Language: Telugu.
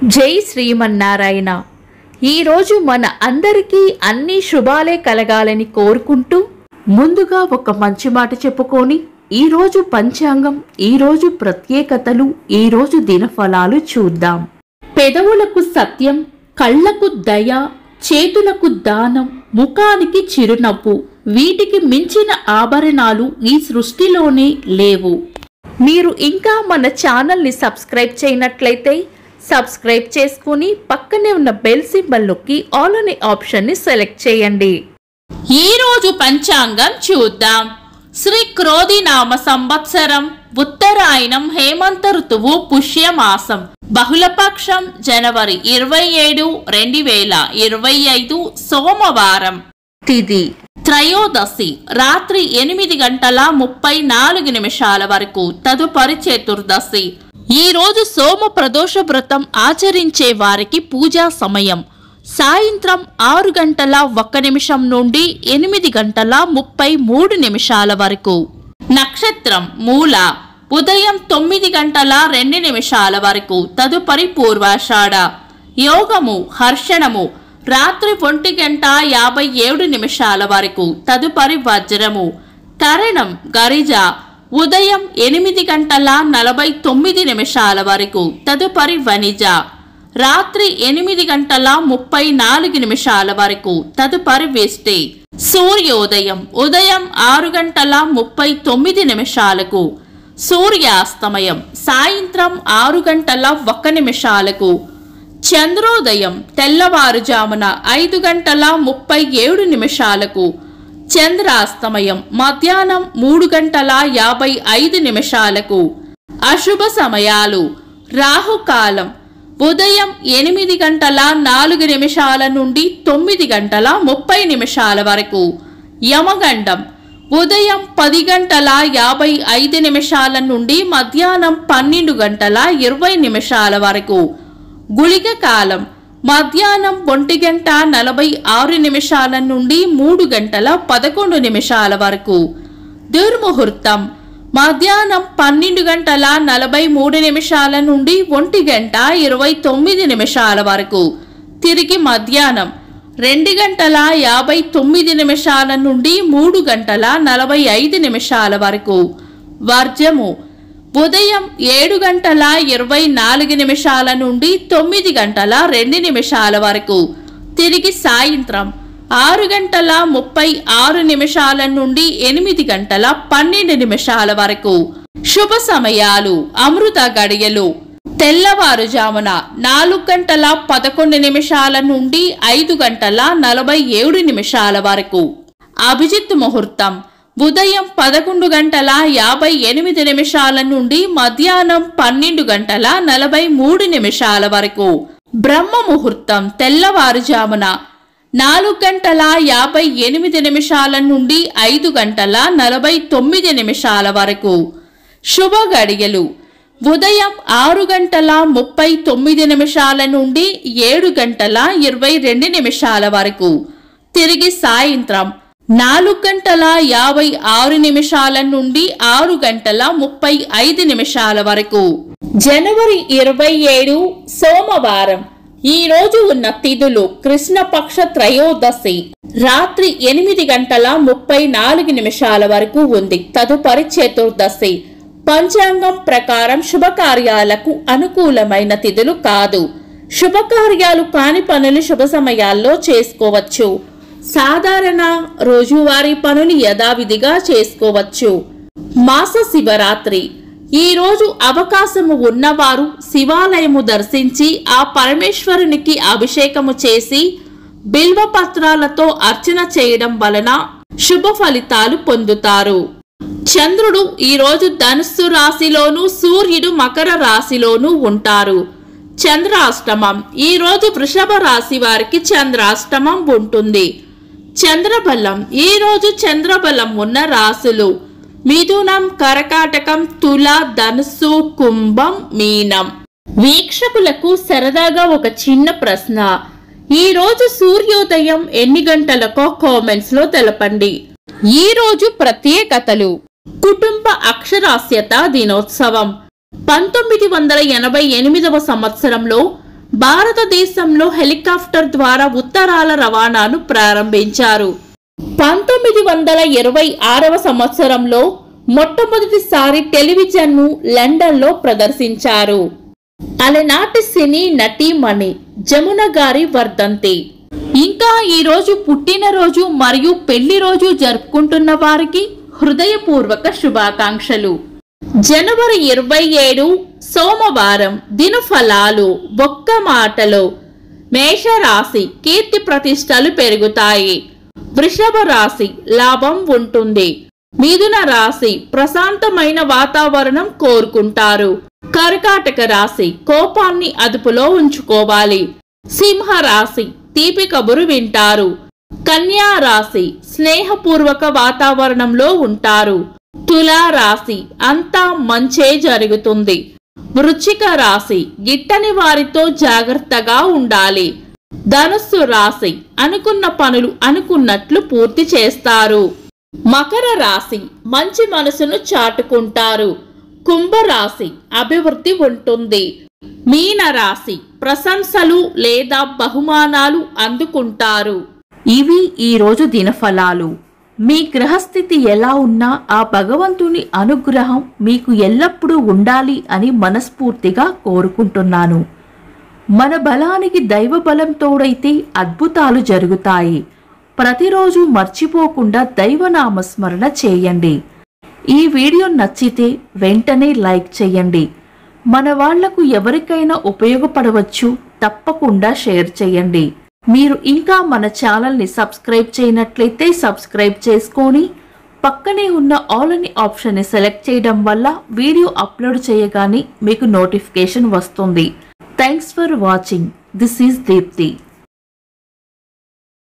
జై శ్రీమన్నారాయణ. ఈరోజు మన అందరికీ అన్ని శుభాలే కలగాలని కోరుకుంటూ ముందుగా ఒక మంచి మాట చెప్పుకొని ఈరోజు పంచాంగం, ఈరోజు ప్రత్యేకతలు, ఈరోజు దినఫలాలు చూద్దాం. పెదవులకు సత్యం, కళ్ళకు దయ, చేతులకు దానం, ముఖానికి చిరునవ్వు, వీటికి మించిన ఆభరణాలు ఈ సృష్టిలోనే లేవు. మీరు ఇంకా మన ఛానల్ని సబ్స్క్రైబ్ చేయనట్లయితే సబ్స్క్రైబ్ చేసుకుని పక్కనే ఉన్న బెల్ సింబల్ నొక్కి ఆల్ అనే ఆప్షన్ని సెలెక్ట్ చేయండి. ఈరోజు పంచాంగం చూద్దాం. శ్రీ క్రోధినామ సంవత్సరం, ఉత్తరాయణం, హేమంత ఋతువు, పుష్యమాసం, బహుళపక్షం, జనవరి 27, 2025 సోమవారం. తిథి త్రయోదశి రాత్రి 8:34 వరకు. తదుపరి చతుర్దశి. ఈ రోజు సోమ ప్రదోష వ్రతం ఆచరించే వారికి పూజా సమయం సాయంత్రం 6:01 నుండి 8:33 వరకు. నక్షత్రం మూల ఉదయం 9:02 వరకు. తదుపరి పూర్వాషాఢ. యోగము హర్షణము రాత్రి 1:57 వరకు. తదుపరి వజ్రము. కరణం గరిజ ఉదయం 8:49 వరకు. తదుపరి వనిజ రాత్రి 8:34 వరకు. తదుపరి వేష్టి. సూర్యోదయం ఉదయం 6:39. సూర్యాస్తమయం సాయంత్రం 6:01. చంద్రోదయం తెల్లవారుజామున 5:37. చంద్రాస్తమయం మధ్యాహ్నం 3:55. అశుభ సమయాలు రాహుకాలం ఉదయం 8:04 నుండి 9:30 వరకు. యమగండం ఉదయం 10:55 నుండి మధ్యాహ్నం 12:20 వరకు. గుళిక కాలం మధ్యాహ్నం 1:46 నుండి 3:11 వరకు. దుర్ముహూర్తం మధ్యాహ్నం 12:43 నుండి 1:29 వరకు. తిరిగి మధ్యాహ్నం 2:59 నుండి 3:45 వరకు. వర్జము ఉదయం 7:24 నుండి 9:02 వరకు. తిరిగి సాయంత్రం 6:36 నుండి 8:12 వరకు. శుభ సమయాలు అమృత గడియలు తెల్లవారుజామున 4:11 నుండి 5:47 వరకు. అభిజిత్ ముహూర్తం ఉదయం 11:58 నుండి మధ్యాహ్నం 12:43 వరకు. బ్రహ్మ ముహూర్తం తెల్లవారుజామున 4:58 నుండి 5:49 వరకు. శుభ గడియలు ఉదయం 6:39 నుండి 7:22 వరకు. తిరిగి సాయంత్రం 4:56 నుండి 6:35 వరకు. జనవరి 27 సోమవారం. ఈ రోజు ఉన్న తిథులు కృష్ణపక్ష త్రయోదశి రాత్రి 8:34 వరకు ఉంది. తదుపరి చతుర్దశి. పంచాంగం ప్రకారం శుభకార్యాలకు అనుకూలమైన తిథులు కాదు. శుభకార్యాలు కాని పనులు శుభ సమయాల్లో చేసుకోవచ్చు. సాధారణ రోజువారీ పనులు యథావిధిగా చేసుకోవచ్చు. మాస శివరాత్రి. ఈ రోజు అవకాశము ఉన్నవారు శివాలయము దర్శించి ఆ పరమేశ్వరునికి అభిషేకము చేసి బిల్వపత్రాలతో అర్చన చేయడం వలన శుభ ఫలితాలు పొందుతారు. చంద్రుడు ఈ రోజు ధనుస్సు రాశిలోను, సూర్యుడు మకర రాశిలోను ఉంటారు. చంద్రాష్టమం. ఈ రోజు వృషభ రాశి వారికి చంద్రాష్టమం ఉంటుంది. చంద్రబలం. ఈ రోజు చంద్రబలం ఉన్న రాశులు మిథునం, కర్కాటకం, తుల, ధనుస్సు, కుంభం, మీనం. వీక్షకులకు సరదాగా ఒక చిన్న ప్రశ్న. ఈ రోజు సూర్యోదయం ఎన్ని గంటలకో కామెంట్స్ లో తెలపండి. ఈ రోజు ప్రత్యేకతలు. కుటుంబ అక్షరాస్యత దినోత్సవం. 1988 సంవత్సరంలో భారతదేశంలో హెలికాప్టర్ ద్వారా ఉత్తరాల రవాణాను ప్రారంభించారు. 1926వ సంవత్సరంలో మొట్టమొదటిసారి టెలివిజన్ను లండన్లో ప్రదర్శించారు. అలనాటి సినీ నటీమణి జమున గారి వర్ధంతి. ఇంకా ఈరోజు పుట్టినరోజు మరియు పెళ్లి రోజు జరుపుకుంటున్న వారికి హృదయపూర్వక శుభాకాంక్షలు. జనవరి 27 సోమవారం. దినఫలాలు. ఒక్క మాటలో మేషరాశి కీర్తి ప్రతిష్టలు పెరుగుతాయి. వృషభ రాశి లాభం ఉంటుంది. మిథున రాశి ప్రశాంతమైన వాతావరణం కోరుకుంటారు. కర్కాటక రాశి కోపాన్ని అదుపులో ఉంచుకోవాలి. సింహ రాశి తీపి కబురు వింటారు. కన్యా రాశి స్నేహపూర్వక వాతావరణంలో ఉంటారు. తులా రాశి అంతా మంచే జరుగుతుంది. వృశ్చిక రాశి గిట్టని వారితో జాగ్రత్తగా ఉండాలి. ధనుస్సు రాశి అనుకున్న పనులు అనుకున్నట్లు పూర్తి చేస్తారు. మకర రాశి మంచి మనసును చాటుకుంటారు. కుంభరాశి అభివృద్ధి ఉంటుంది. మీన రాశి ప్రశంసలు లేదా బహుమానాలు అందుకుంటారు. ఇవి ఈరోజు దినఫలాలు. మీ గ్రహస్థితి ఎలా ఉన్నా ఆ భగవంతుని అనుగ్రహం మీకు ఎల్లప్పుడూ ఉండాలి అని మనస్ఫూర్తిగా కోరుకుంటున్నాను. మన బలానికి దైవ బలం తోడైతే అద్భుతాలు జరుగుతాయి. ప్రతిరోజు మర్చిపోకుండా దైవనామస్మరణ చేయండి. ఈ వీడియో నచ్చితే వెంటనే లైక్ చేయండి. మన వాళ్లకు ఎవరికైనా ఉపయోగపడవచ్చు. తప్పకుండా షేర్ చేయండి. మీరు ఇంకా మన ఛానల్ని సబ్స్క్రైబ్ చేయనట్లయితే సబ్స్క్రైబ్ చేసుకొని పక్కనే ఉన్న ఆల్ అని ఆప్షన్ని సెలెక్ట్ చేయడం వల్ల వీడియో అప్లోడ్ చేయగానే మీకు నోటిఫికేషన్ వస్తుంది. Thanks for watching. This is Deepti.